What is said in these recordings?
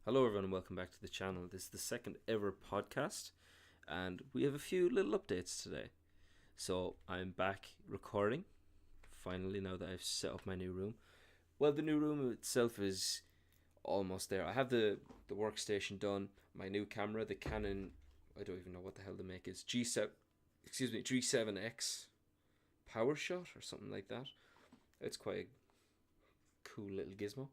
Hello, everyone, and welcome back to the channel. This is the second ever podcast, and we have a few little updates today. So, I'm back recording, finally, now that I've set up my new room. Well, the new room itself is almost there. I have the workstation done, my new camera, the Canon, I don't even know what the hell the make is, G7X Power Shot or something like that. It's quite a cool little gizmo.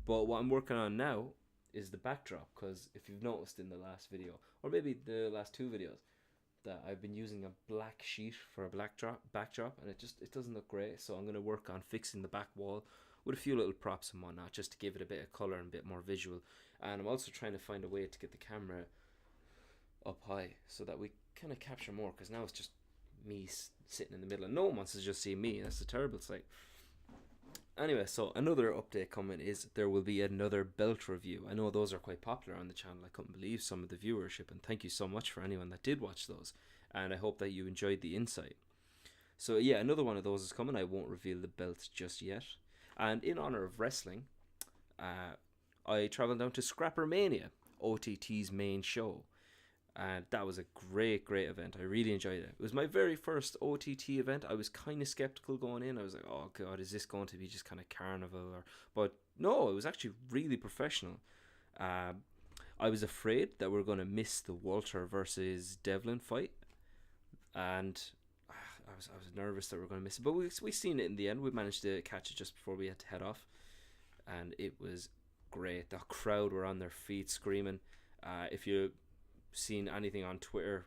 But what I'm working on now is the backdrop, because if you've noticed in the last video, or maybe the last two videos, that I've been using a black sheet for a backdrop, and it doesn't look great. So I'm going to work on fixing the back wall with a few little props and whatnot, just to give it a bit of color and a bit more visual. And I'm also trying to find a way to get the camera up high so that we kind of capture more, because now it's just me sitting in the middle and no one wants to just see me. That's a terrible sight. Anyway, so another update coming is there will be another belt review. I know those are quite popular on the channel. I couldn't believe some of the viewership, and thank you so much for anyone that did watch those, and I hope that you enjoyed the insight. So yeah, another one of those is coming. I won't reveal the belt just yet. And in honor of wrestling, I travelled down to Scrappermania, OTT's main show. And that was a great event. I really enjoyed it. It was my very first OTT event. I was kind of skeptical going in. I was like, oh god, is this going to be just kind of carnival? But no, it was actually really professional. I was afraid that we were going to miss the Walter versus Devlin fight, and I was nervous that we were going to miss it. But we seen it in the end. We managed to catch it just before we had to head off, and it was great. The crowd were on their feet screaming. If you seen anything on Twitter,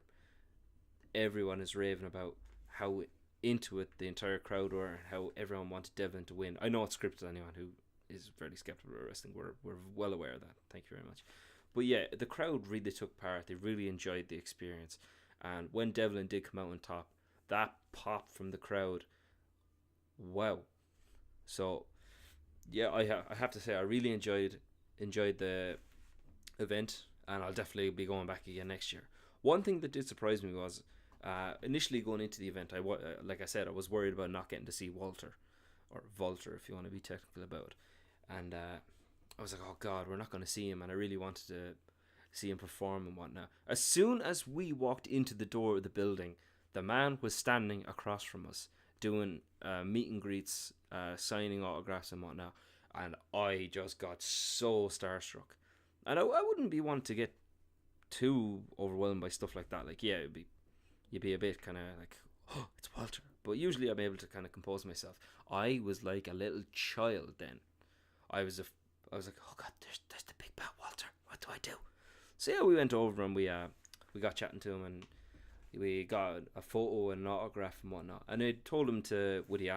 everyone is raving about how into it the entire crowd were, and how everyone wanted Devlin to win. I know it's scripted. Anyone who is fairly skeptical about wrestling, we're well aware of that. Thank you very much. But yeah, the crowd really took part. They really enjoyed the experience, and when Devlin did come out on top, that pop from the crowd, wow. So yeah, I have to say I really enjoyed the event, and I'll definitely be going back again next year. One thing that did surprise me was initially going into the event, like I said, I was worried about not getting to see Walter, or Volter if you want to be technical about it. And I was like, oh god, we're not going to see him, and I really wanted to see him perform and whatnot. As soon as we walked into the door of the building, the man was standing across from us doing meet and greets, signing autographs and whatnot, and I just got so starstruck. And I wouldn't be one to get too overwhelmed by stuff like that. Like, yeah, you'd be a bit kind of like, oh, it's Walter. But usually I'm able to kind of compose myself. I was like a little child then. I was like, oh god, there's the big bad Walter. What do I do? So yeah, we went over and we got chatting to him, and we got a photo and an autograph and whatnot. And I told him would he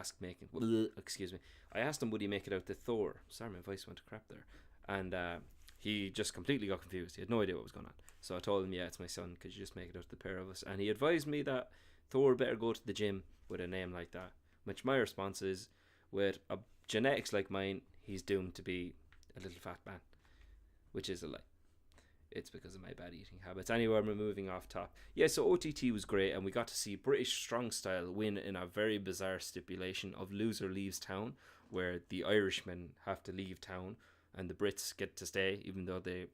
excuse me. I asked him, would he make it out to Thor? Sorry, my voice went to crap there. And he just completely got confused. He had no idea what was going on. So I told him, yeah, it's my son. Could you just make it out to the pair of us? And he advised me that Thor better go to the gym with a name like that. Which my response is, with genetics like mine, he's doomed to be a little fat man. Which is a lie. It's because of my bad eating habits. Anyway, we're moving off top. Yeah, so OTT was great, and we got to see British Strong Style win in a very bizarre stipulation of loser leaves town, where the Irishmen have to leave town and the Brits get to stay, even though they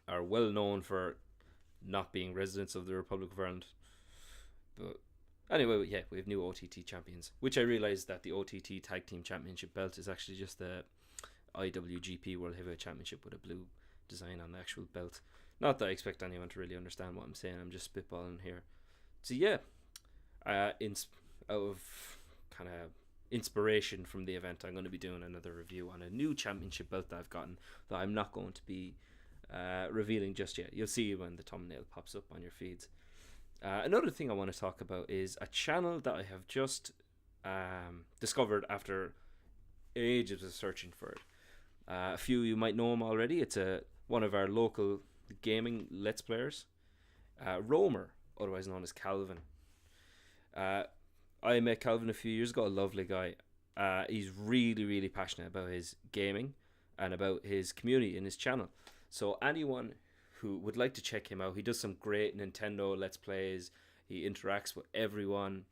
are well known for not being residents of the Republic of Ireland. But anyway, yeah, we have new OTT champions, which I realised that the OTT Tag Team Championship belt is actually just the IWGP World Heavyweight Championship with a blue design on the actual belt. Not that I expect anyone to really understand what I'm saying. I'm just spitballing here. So yeah, out of kind of inspiration from the event, I'm going to be doing another review on a new championship belt that I've gotten, that I'm not going to be revealing just yet. You'll see when the thumbnail pops up on your feeds. Another thing I want to talk about is a channel that I have just discovered after ages of searching for it. A few of you might know him already. It's one of our local gaming Let's Players, Romer, otherwise known as Calvin. I met Calvin a few years ago, a lovely guy. He's really passionate about his gaming and about his community in his channel. So anyone who would like to check him out, he does some great Nintendo Let's Plays. He interacts with everyone.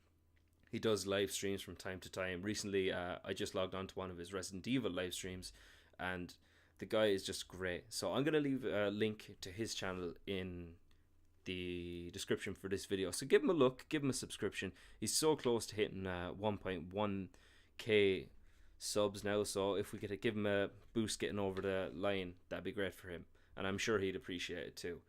He does live streams from time to time. Recently, I just logged on to one of his Resident Evil live streams, and The guy is just great. So I'm gonna leave a link to his channel in the description for this video. So give him a look, give him a subscription. He's so close to hitting 1.1k subs now. So if we could give him a boost getting over the line, that'd be great for him, and I'm sure he'd appreciate it too.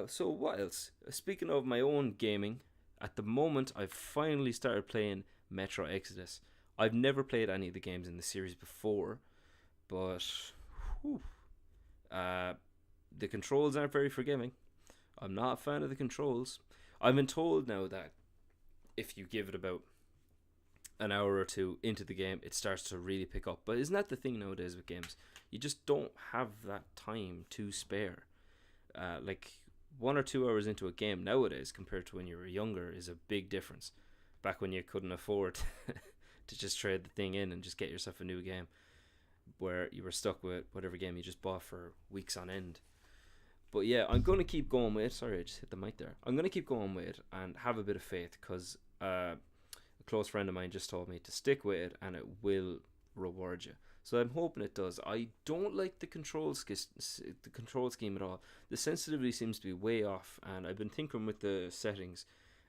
So what else? Speaking of my own gaming, at the moment I've finally started playing Metro Exodus. I've never played any of the games in the series before, but the controls aren't very forgiving. I'm not a fan of the controls. I've been told now that if you give it about an hour or two into the game, it starts to really pick up. But isn't that the thing nowadays with games? You just don't have that time to spare. Like 1 or 2 hours into a game nowadays compared to when you were younger is a big difference. Back when you couldn't afford to just trade the thing in and just get yourself a new game, where you were stuck with whatever game you just bought for weeks on end. But yeah, I'm going to keep going with it. Sorry, I just hit the mic there. I'm going to keep going with it and have a bit of faith, because a close friend of mine just told me to stick with it and it will reward you. So I'm hoping it does. I don't like the control scheme at all. The sensitivity seems to be way off, and I've been tinkering with the settings,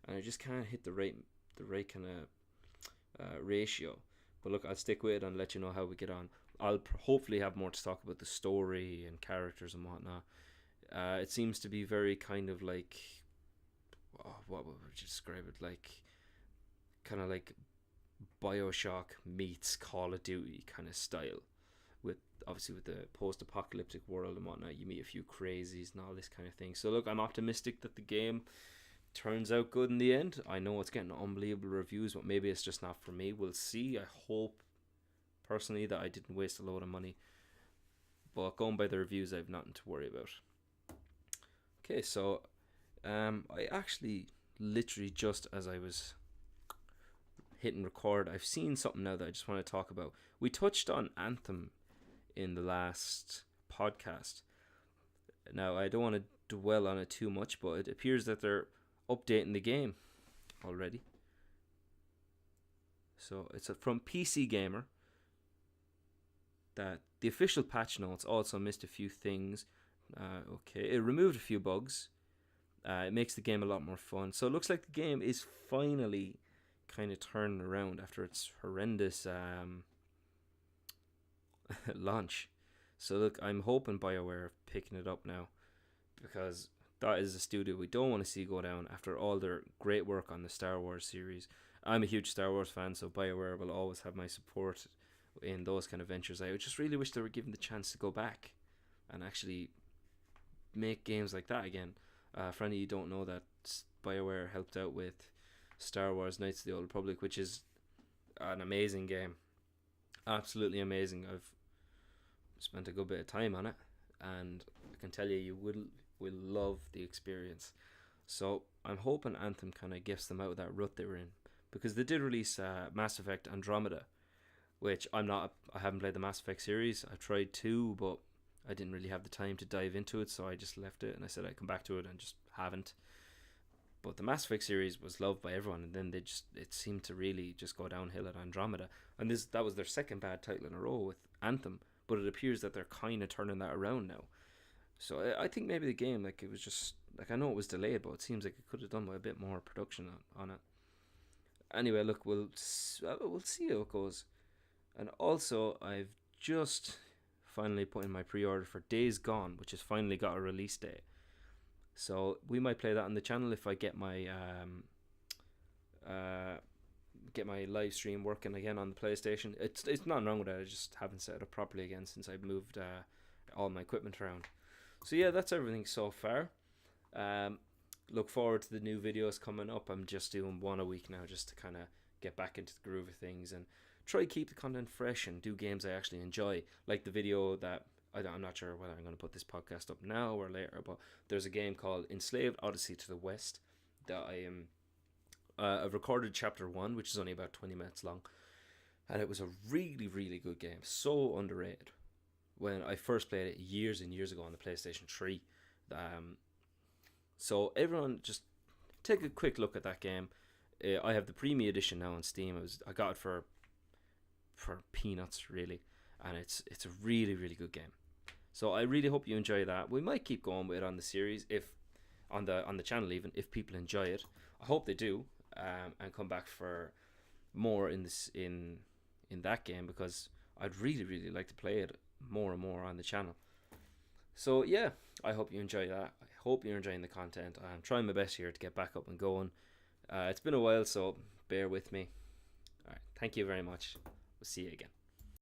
and I just can't hit the right kind of ratio. But look, I'll stick with it and let you know how we get on. I'll hopefully have more to talk about the story and characters and whatnot. It seems to be very kind of like, what would you describe it? Like, kind of like Bioshock meets Call of Duty kind of style, with obviously with the post-apocalyptic world and whatnot. You meet a few crazies and all this kind of thing. So look, I'm optimistic that the game turns out good in the end. I know it's getting unbelievable reviews, but maybe it's just not for me. We'll see. I hope personally that I didn't waste a load of money, but going by the reviews, I have nothing to worry about. Okay, so I actually literally just as I was hitting record, I've seen something now that I just want to talk about. We touched on Anthem in the last podcast. Now, I don't want to dwell on it too much, but it appears that they're updating the game already. So it's from PC Gamer that the official patch notes also missed a few things. Okay, it removed a few bugs. It makes the game a lot more fun. So it looks like the game is finally kind of turning around after its horrendous launch. So look, I'm hoping BioWare are picking it up now, because that is a studio we don't want to see go down after all their great work on the Star Wars series. I'm a huge Star Wars fan, so BioWare will always have my support in those kind of ventures. I just really wish they were given the chance to go back and actually make games like that again. For any of you who don't know, that BioWare helped out with Star Wars Knights of the Old Republic, which is an amazing game. Absolutely amazing. I've spent a good bit of time on it, and I can tell you will love the experience. So I'm hoping Anthem kind of gets them out of that rut they were in, because they did release Mass Effect Andromeda, which I haven't played the Mass Effect series. I tried to, but I didn't really have the time to dive into it, so I just left it, and I said I'd come back to it, and just haven't. But the Mass Effect series was loved by everyone, and then it seemed to really just go downhill at Andromeda, and that was their second bad title in a row with Anthem. But it appears that they're kind of turning that around now. So I think maybe the game, like, it was just like, I know it was delayed, but it seems like it could have done with a bit more production on it. Anyway, look, we'll see how it goes. And also, I've just finally put in my pre-order for Days Gone, which has finally got a release date. So we might play that on the channel if I get my live stream working again on the PlayStation. It's nothing wrong with it. I just haven't set it up properly again since I've moved all my equipment around. So yeah, that's everything so far. Look forward to the new videos coming up. I'm just doing one a week now, just to kind of get back into the groove of things and try to keep the content fresh and do games I actually enjoy. Like the video that I'm not sure whether I'm going to put this podcast up now or later, but there's a game called Enslaved Odyssey to the West that I've recorded chapter 1, which is only about 20 minutes long, and it was a really, really good game. So underrated. When I first played it years and years ago on the PlayStation 3. So everyone just take a quick look at that game. I have the Premium Edition now on Steam. I got it for peanuts, really. and it's a really really good game. So I really hope you enjoy that. We might keep going with it on the series, if on the channel, even if people enjoy it. I hope they do, and come back for more in that game, because I'd really really like to play it more and more on the channel. So yeah, I hope you enjoy that. I hope you're enjoying the content. I'm trying my best here to get back up and going. It's been a while, so bear with me. All right, thank you very much. We'll see you again.